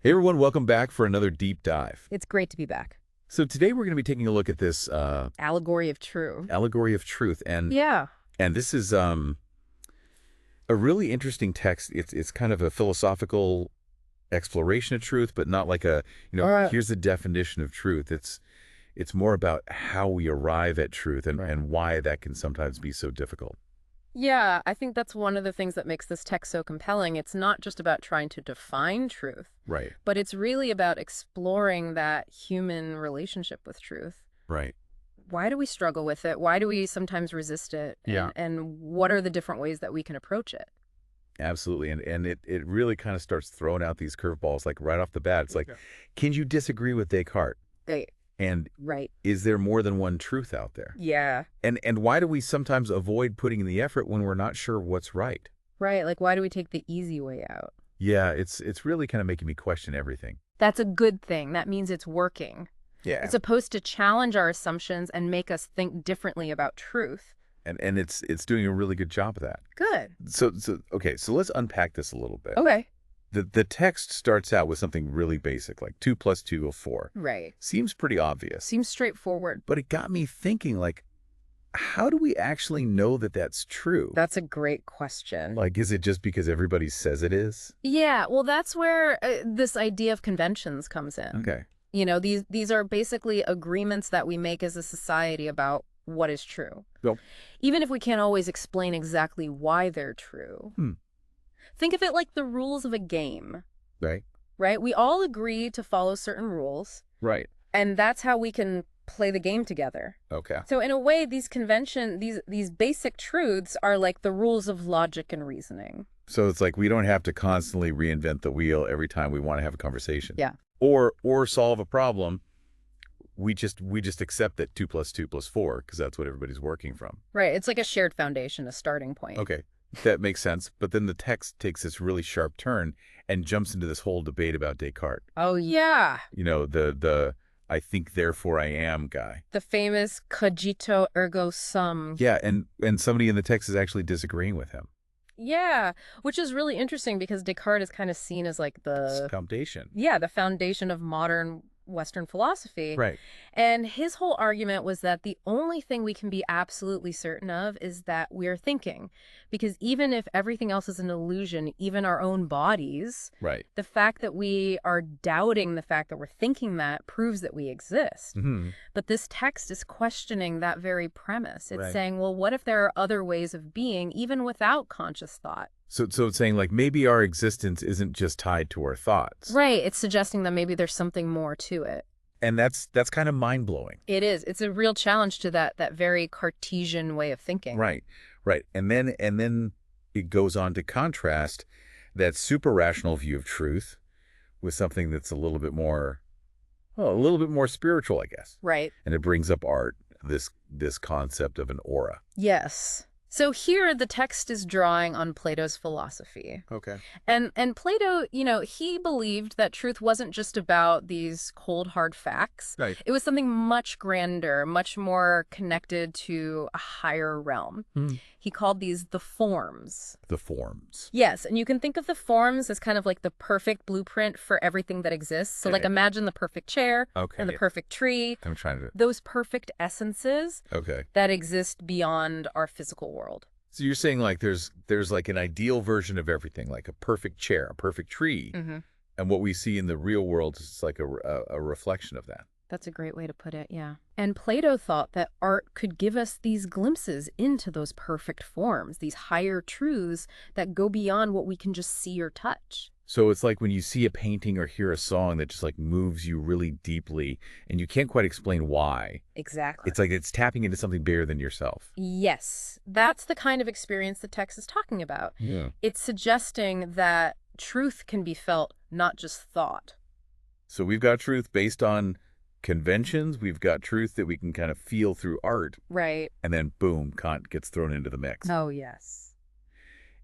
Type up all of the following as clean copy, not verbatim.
Hey everyone, welcome back for another deep dive. It's great to be back. So today we're going to be taking a look at this Allegory of Truth. Allegory of Truth, and Yeah. and this is a really interesting text. It's kind of a philosophical exploration of truth, but not like All right. here's the definition of truth. It's more about how we arrive at truth and why that can sometimes be so difficult. Yeah, I think that's one of the things that makes this text so compelling. It's not just about trying to define truth, Right. but it's really about exploring that human relationship with truth. Right. Why do we struggle with it? Why do we sometimes resist it? Yeah. And what are the different ways that we can approach it? Absolutely. And it really kind of starts throwing out these curveballs like right off the bat. It's like, can you disagree with Descartes? Right. And Right. is there more than one truth out there? Yeah. And why do we sometimes avoid putting in the effort when we're not sure what's right? Right. Like, why do we take the easy way out? Yeah, it's really kind of making me question everything. That's a good thing. That means it's working. Yeah. It's supposed to challenge our assumptions and make us think differently about truth. And it's doing a really good job of that. Good. So okay, so let's unpack this a little bit. Okay. The text starts out with something really basic, like 2 + 2 = 4. Right. Seems pretty obvious. Seems straightforward. But it got me thinking, like, how do we actually know that that's true? That's a great question. Like, is it just because everybody says it is? Yeah, well, that's where this idea of conventions comes in. Okay. You know, these are basically agreements that we make as a society about what is true. Well, Even if we can't always explain exactly why they're true. Think of it like the rules of a game, right. right? We all agree to follow certain rules, Right. and that's how we can play the game together. Okay. So in a way, these basic truths are like the rules of logic and reasoning. So it's like we don't have to constantly reinvent the wheel every time we want to have a conversation. Yeah. Or solve a problem. We just accept that 2 + 2 = 4 because that's what everybody's working from. Right. It's like a shared foundation, a starting point. Okay. That makes sense. But then the text takes this really sharp turn and jumps into this whole debate about Descartes. Oh, yeah. You know, the I think therefore I am guy. The famous cogito ergo sum. Yeah, and somebody in the text is actually disagreeing with him. Yeah, which is really interesting because Descartes is kind of seen as like It's foundation. the foundation of modern Western philosophy. Right. And his whole argument was that the only thing we can be absolutely certain of is that we're thinking. Because even if everything else is an illusion, even our own bodies, Right. the fact that we are doubting the fact that we're thinking that proves that we exist. Mm-hmm. But this text is questioning that very premise. It's Right. saying, well, what if there are other ways of being, even without conscious thought? So it's saying like maybe our existence isn't just tied to our thoughts. Right. It's suggesting that maybe there's something more to it. And that's kind of mind-blowing. It is. It's a real challenge to that very Cartesian way of thinking. Right. Right. And then it goes on to contrast that super rational view of truth with something that's a little bit more spiritual, I guess. Right. And it brings up art, this concept of an aura. Yes. So here the text is drawing on Plato's philosophy. Okay. And Plato, he believed that truth wasn't just about these cold, hard facts. Right. It was something much grander, much more connected to a higher realm. He called these the forms. The forms. Yes, and you can think of the forms as kind of like the perfect blueprint for everything that exists. So like Okay. imagine the perfect chair Okay. and the perfect tree, I'm trying to. those perfect essences Okay. that exist beyond our physical world. So you're saying like there's like an ideal version of everything, like a perfect chair, a perfect tree, and what we see in the real world is like a reflection of that. That's a great way to put it, yeah. And Plato thought that art could give us these glimpses into those perfect forms, these higher truths that go beyond what we can just see or touch. So it's like when you see a painting or hear a song that just like moves you really deeply and you can't quite explain why. Exactly. It's like it's tapping into something bigger than yourself. Yes, that's the kind of experience the text is talking about. Yeah. It's suggesting that truth can be felt, not just thought. So we've got truth based on conventions. We've got truth that we can kind of feel through art. Right. And then boom, Kant gets thrown into the mix. Oh, yes.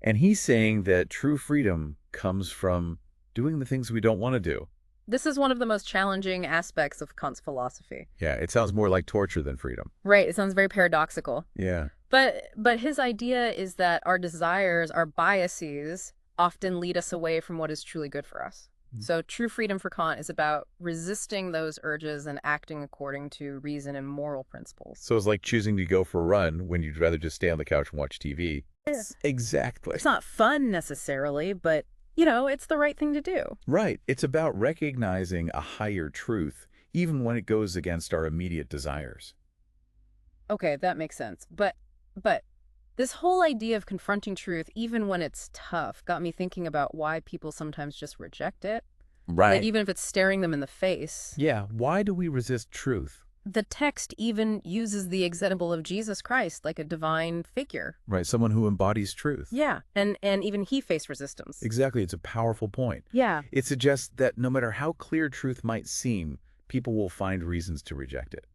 And he's saying that true freedom comes from doing the things we don't want to do. This is one of the most challenging aspects of Kant's philosophy. Yeah, it sounds more like torture than freedom. Right. It sounds very paradoxical. Yeah. But his idea is that our desires, our biases, often lead us away from what is truly good for us. So true freedom for Kant is about resisting those urges and acting according to reason and moral principles. So it's like choosing to go for a run when you'd rather just stay on the couch and watch TV. Yeah. Exactly. It's not fun necessarily, but, you know, it's the right thing to do. Right. It's about recognizing a higher truth, even when it goes against our immediate desires. Okay, that makes sense. But this whole idea of confronting truth, even when it's tough, got me thinking about why people sometimes just reject it. Like, even if it's staring them in the face. Yeah. Why do we resist truth? The text even uses the example of Jesus Christ like a divine figure. Right. Someone who embodies truth. Yeah, and even he faced resistance. Exactly. It's a powerful point. Yeah. It suggests that no matter how clear truth might seem, people will find reasons to reject it.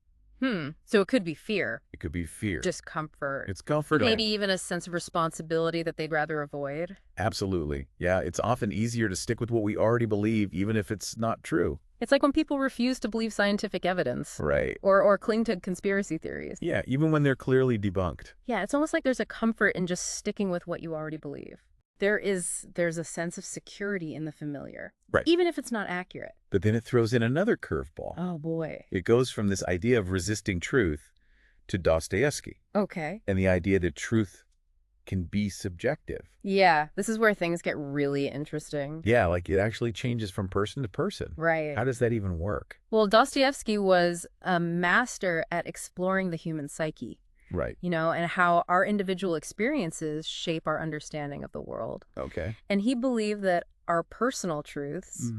So it could be fear, It could be fear. discomfort, It's comforting. maybe even a sense of responsibility that they'd rather avoid. Absolutely. Yeah, it's often easier to stick with what we already believe, even if it's not true. It's like when people refuse to believe scientific evidence. Right. Or cling to conspiracy theories. Yeah, even when they're clearly debunked. Yeah, it's almost like there's a comfort in just sticking with what you already believe. There's a sense of security in the familiar. Right. Even if it's not accurate. But then it throws in another curveball. Oh, boy. It goes from this idea of resisting truth to Dostoevsky Okay. and the idea that truth can be subjective. Yeah, this is where things get really interesting. Yeah, like it actually changes from person to person. Right. How does that even work? Well, Dostoevsky was a master at exploring the human psyche. Right. You know, and how our individual experiences shape our understanding of the world. Okay. And he believed that our personal truths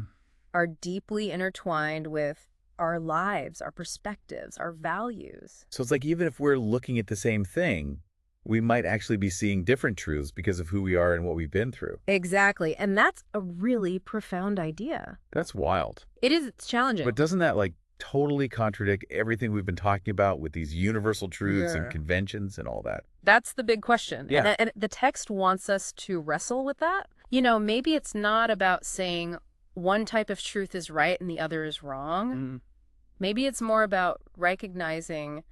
are deeply intertwined with our lives, our perspectives, our values. So it's like even if we're looking at the same thing, we might actually be seeing different truths because of who we are and what we've been through. Exactly. And that's a really profound idea. That's wild. It's challenging. But doesn't that like totally contradict everything we've been talking about with these universal truths and conventions and all that? That's the big question. Yeah. And the text wants us to wrestle with that. You know, maybe it's not about saying one type of truth is right and the other is wrong. Maybe it's more about recognizing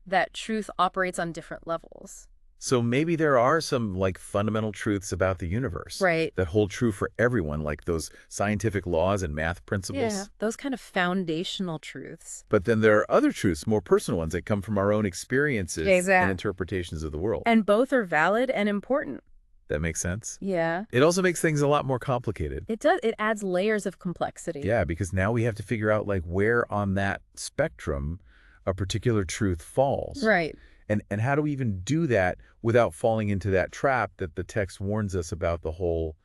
that truth operates on different levels. So maybe there are some like fundamental truths about the universe that hold true for everyone, like those scientific laws and math principles. Yeah, those kind of foundational truths. But then there are other truths, more personal ones that come from our own experiences and interpretations of the world. And both are valid and important. That makes sense. Yeah. It also makes things a lot more complicated. It does. It adds layers of complexity. Yeah, because now we have to figure out like where on that spectrum a particular truth falls. Right. And how do we even do that without falling into that trap that the text warns us about, the whole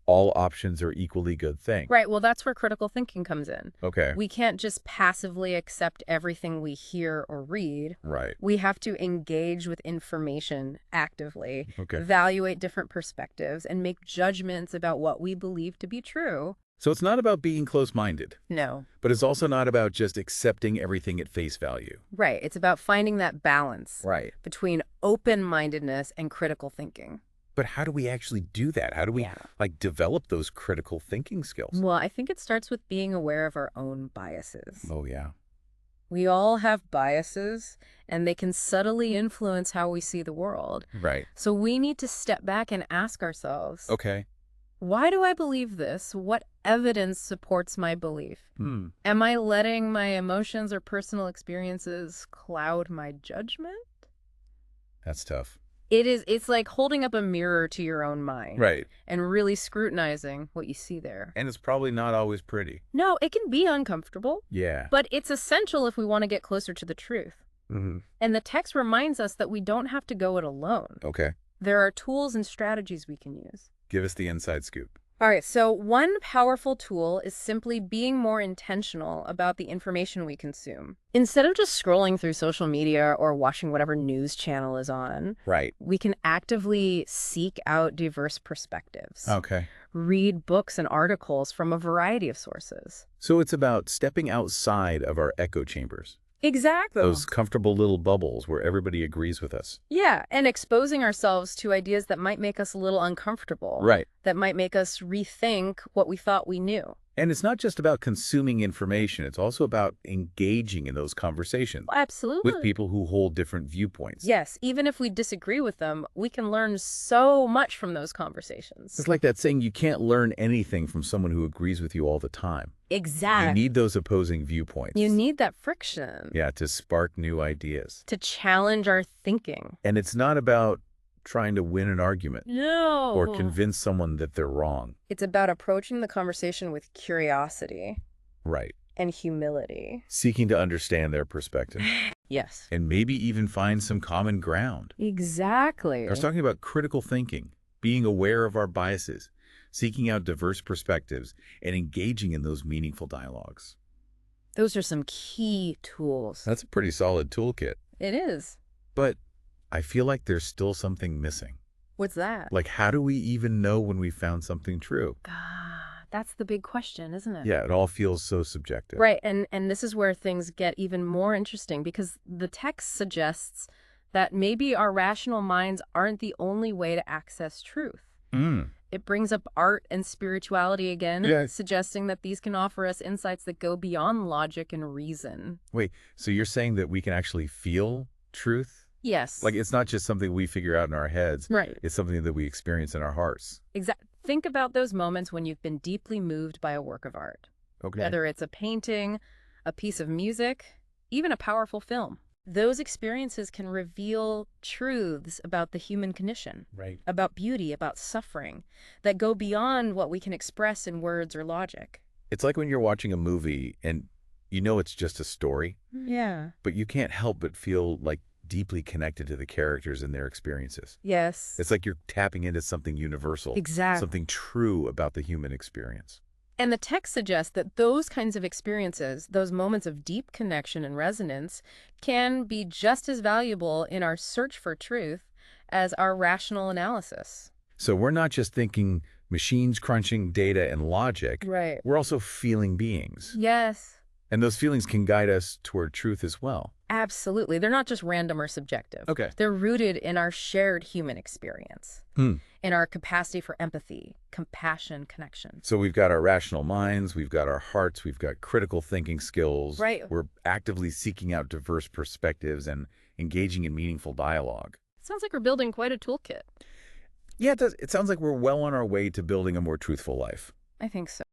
all options are equally good thing? Right. Well, that's where critical thinking comes in. Okay. We can't just passively accept everything we hear or read. Right. We have to engage with information actively, Okay. evaluate different perspectives, and make judgments about what we believe to be true. So it's not about being close-minded, No. but it's also not about just accepting everything at face value. Right. It's about finding that balance Right. between open-mindedness and critical thinking. But how do we actually do that? How do we like develop those critical thinking skills? Well, I think it starts with being aware of our own biases. Oh, yeah. We all have biases, and they can subtly influence how we see the world. Right. So we need to step back and ask ourselves, Okay. why do I believe this? What evidence supports my belief? Am I letting my emotions or personal experiences cloud my judgment? That's tough. It's like holding up a mirror to your own mind. Right. And really scrutinizing what you see there. And it's probably not always pretty. No, it can be uncomfortable. Yeah. But it's essential if we want to get closer to the truth. And the text reminds us that we don't have to go it alone. Okay. There are tools and strategies we can use. Give us the inside scoop. All right, so one powerful tool is simply being more intentional about the information we consume. Instead of just scrolling through social media or watching whatever news channel is on, Right. we can actively seek out diverse perspectives. Okay. Read books and articles from a variety of sources. So it's about stepping outside of our echo chambers. Exactly. Those comfortable little bubbles where everybody agrees with us. Yeah, and exposing ourselves to ideas that might make us a little uncomfortable. Right. That might make us rethink what we thought we knew. And it's not just about consuming information. It's also about engaging in those conversations with Absolutely. people who hold different viewpoints. Yes, even if we disagree with them, we can learn so much from those It's conversations. like that saying, you can't learn anything from someone who agrees with you all the time. You Exactly. need those opposing You viewpoints. need that friction Yeah, to spark new ideas. to challenge our thinking. And it's not about trying to win an argument or No. convince someone that they're wrong. It's about approaching the conversation with curiosity Right. and humility. Seeking to understand their perspective Yes. and maybe even find some common ground. Exactly. I was talking about critical thinking, being aware of our biases, seeking out diverse perspectives, and engaging in those meaningful dialogues. Those are some key tools. That's a pretty solid toolkit. It is. But I feel like there's still something missing. What's that? Like, how do we even know when we found something true? That's the big question, isn't it? Yeah, it all feels so subjective. Right, and this is where things get even more interesting because the text suggests that maybe our rational minds aren't the only way to access truth. Mm. It brings up art and spirituality again, Yeah. suggesting that these can offer us insights that go beyond logic and reason. Wait, so you're saying that we can actually feel truth? Yes. Like, it's not just something we figure out in our heads. Right. It's something that we experience in our hearts. Think about those moments when you've been deeply moved by a work of art. Okay. Whether it's a painting, a piece of music, even a powerful film. Those experiences can reveal truths about the human condition, Right. about beauty, about suffering, that go beyond what we can express in words or logic. It's like when you're watching a movie and you know it's just a story, Yeah. but you can't help but feel like deeply connected to the characters and their experiences. Yes. It's like you're tapping into something universal. Exactly. Something true about the human experience. And the text suggests that those kinds of experiences, those moments of deep connection and resonance, can be just as valuable in our search for truth as our rational analysis. So we're not just thinking machines crunching data and logic. Right. We're also feeling beings. Yes, And those feelings can guide us toward truth as well. absolutely. They're not just random or subjective. Okay. They're rooted in our shared human experience, Hmm. in our capacity for empathy, compassion, connection. So we've got our rational minds, we've got our hearts, we've got critical thinking skills. Right. We're actively seeking out diverse perspectives and engaging in meaningful dialogue. Sounds like we're building quite a toolkit. Yeah, it does. It sounds like we're well on our way to building a more truthful life. I think so.